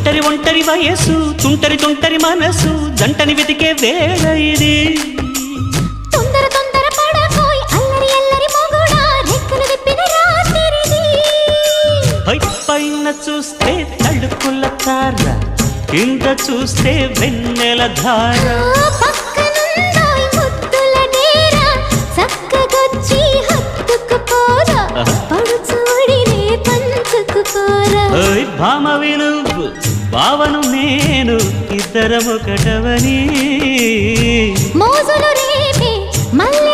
ఒంటరి ఒంటరి వయసు తుంటరి తుంటరి మనసు జంటని వెతికే వేళ ఇది తొందర తొందర పడకోయ్ అల్లరి అల్లరి మొగుడా రెక్కలు విప్పిన రాత్రిది పైన చూస్తే తళుకుల తార కింద చూస్తే వెన్నెల ధార పక్కనుందోయ్ ముద్దుల డేరా చక్కగొచ్చి హత్తుకుపోరా పడుచూడినే పంచుకుపోరా భామ వినువు భావను నేను ఇద్దరము కటవని మోజులు రేపే మల్ల